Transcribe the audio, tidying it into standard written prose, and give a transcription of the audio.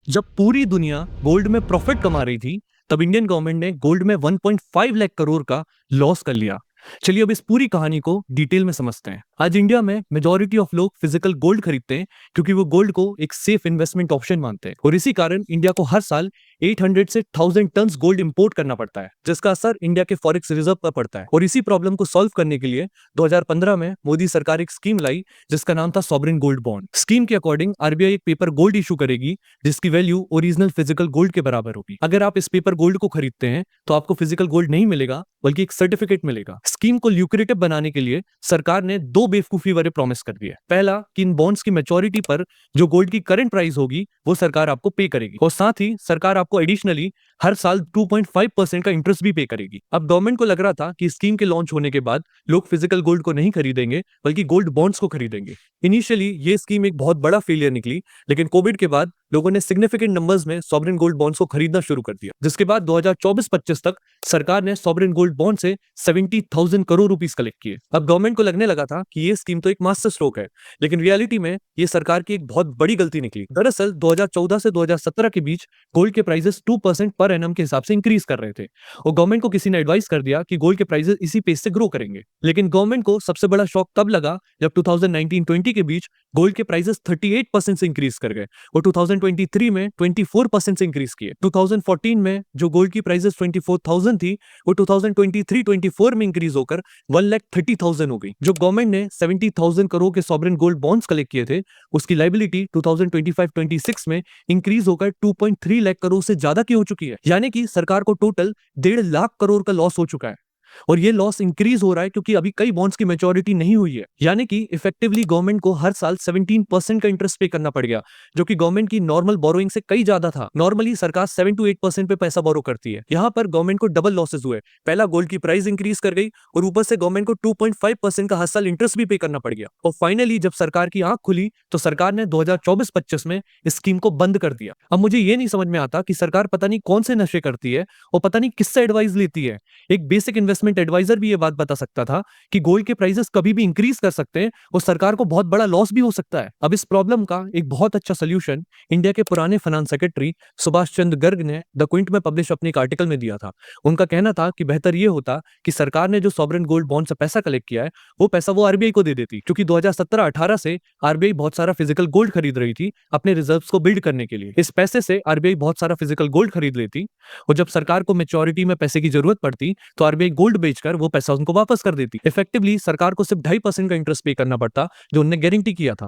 जब पूरी दुनिया गोल्ड में प्रॉफिट कमा रही थी, तब इंडियन गवर्नमेंट ने गोल्ड में 1.5 लाख करोड़ का लॉस कर लिया। चलिए अब इस पूरी कहानी को डिटेल में समझते हैं। आज इंडिया में मेजॉरिटी ऑफ लोग फिजिकल गोल्ड खरीदते हैं क्योंकि वो गोल्ड को एक सेफ इन्वेस्टमेंट ऑप्शन मानते हैं और इसी कारण इंडिया को हर साल 800 से 1000 टन गोल्ड इंपोर्ट करना पड़ता है, जिसका असर इंडिया के फॉरेक्स रिजर्व पर पड़ता है। और इसी प्रॉब्लम को सॉल्व करने के लिए 2015 में मोदी सरकार एक स्कीम लाई जिसका नाम था सॉवरेन गोल्ड बॉन्ड। स्कीम के अकॉर्डिंग आरबीआई एक पेपर गोल्ड इशू करेगी जिसकी वैल्यू ओरिजिनल फिजिकल गोल्ड के बराबर होगी। अगर आप इस पेपर गोल्ड को खरीदते हैं तो आपको फिजिकल गोल्ड नहीं मिलेगा बल्कि एक सर्टिफिकेट मिलेगा। स्कीम को ल्यूक्रेटिव बनाने के लिए सरकार ने दो बेवकूफी भरे प्रॉमिस कर दिए। पहला कि इन बॉन्ड्स की मैच्योरिटी पर जो गोल्ड की करंट प्राइस होगी वो सरकार आपको पे करेगी और साथ ही सरकार आपको एडिशनली हर साल 2.5% का इंटरेस्ट भी पे करेगी। अब गवर्नमेंट को लग रहा था कि स्कीम के लॉन्च होने के बाद लोग फिजिकल गोल्ड को नहीं खरीदेंगे बल्कि गोल्ड बॉन्ड्स को खरीदेंगे। इनिशियली ये स्कीम एक बहुत बड़ा फेलियर निकली, लेकिन कोविड के बाद लोगों ने सिग्निफिकेंट नंबर्स में सॉवरेन गोल्ड बॉन्ड्स को खरीदना शुरू कर दिया, जिसके बाद 2024-25 तक सरकार ने सॉवरेन गोल्ड बॉन्ड से 70,000 करोड़ रुपीस कलेक्ट किए। अब गवर्नमेंट को लगने लगा था कि ये स्कीम तो एक मास्टर स्ट्रोक है, लेकिन रियलिटी में ये सरकार की एक बहुत बड़ी गलती निकली। दरअसल 2014 से 2017 के बीच गोल्ड के प्राइसेस 2% पर एनम के हिसाब से इंक्रीज कर रहे थे और गवर्नमेंट को किसी ने एडवाइस कर दिया कि गोल्ड के प्राइसेस इसी पेस से ग्रो करेंगे। लेकिन गवर्नमेंट को सबसे बड़ा शॉक तब लगा जब 2019-20 के बीच गोल्ड के प्राइसेस 38% से इंक्रीज कर गए और 2023 में 24% से इंक्रीज किए। 2014 में जो गोल्ड की प्राइसेस 24,000 थी वो 2023-24 में इंक्रीज होकर 1,30,000 हो गई। जो गवर्नमेंट ने 70,000 करोड़ के सॉवरेन गोल्ड बॉन्ड्स कलेक्ट किए थे उसकी लायबिलिटी 2025-26 में इंक्रीज होकर 2.3 लाख करोड़ से ज्यादा की हो चुकी है। यानी कि सरकार को टोटल 1.5 लाख करोड़ का लॉस हो चुका है और ये लॉस इंक्रीज हो रहा है क्योंकि अभी कई बॉन्ड्स की मैच्योरिटी नहीं हुई है। यानी कि इफेक्टिवली गवर्नमेंट को हर साल 17% का इंटरेस्ट पे करना पड़ गया, जो कि गवर्नमेंट की नॉर्मल बोरोइंग से कई ज्यादा था। नॉर्मली सरकार 7 to 8% पे पैसा बोरो करती है, यहाँ पर गवर्नमेंट को डबल लॉसेस हुए। पहला गोल्ड की प्राइस इंक्रीज कर गई और ऊपर से गवर्नमेंट को 2.5% का हर साल इंटरेस्ट भी पे करना पड़ गया। और फाइनली जब सरकार की आंख खुली तो सरकार ने 2024-25 में इस स्कीम को बंद कर दिया। अब मुझे ये नहीं समझ में आता कि सरकार पता नहीं कौन से नशे करती है और पता नहीं किससे एडवाइस लेती है। एक बेसिक इन्वेस्टमेंट एडवाइजर भी ये बात बता सकता था कि गोल्ड के प्राइसेस कभी भी इंक्रीज कर सकते हैं और सरकार को बहुत बड़ा लॉस भी हो सकता है। अब इस प्रॉब्लम का एक बहुत अच्छा सोल्यूशन इंडिया के पुराने फाइनेंस सेक्रेटरी सुभाष चंद्र गर्ग ने द क्विंट में पब्लिश अपने एक आर्टिकल में दिया था। उनका कहना था कि बेहतर ये होता कि सरकार ने जो सॉवरेन गोल्ड बॉन्ड से पैसा कलेक्ट किया है वो पैसा वो आरबीआई को दे देती, क्योंकि 2017-18 से आरबीआई बहुत सारा फिजिकल गोल्ड खरीद रही थी अपने रिजर्व्स को बिल्ड करने के लिए। इस पैसे से आरबीआई बहुत सारा फिजिकल गोल्ड खरीद लेती और जब सरकार को मेच्योरिटी में पैसे की जरूरत पड़ती तो आरबीआई गोल्ड बेचकर वो पैसा उनको वापस कर देती। इफेक्टिवली सरकार को सिर्फ 2.5% का इंटरेस्ट पे करना पड़ता जो उन्होंने गारंटी किया था।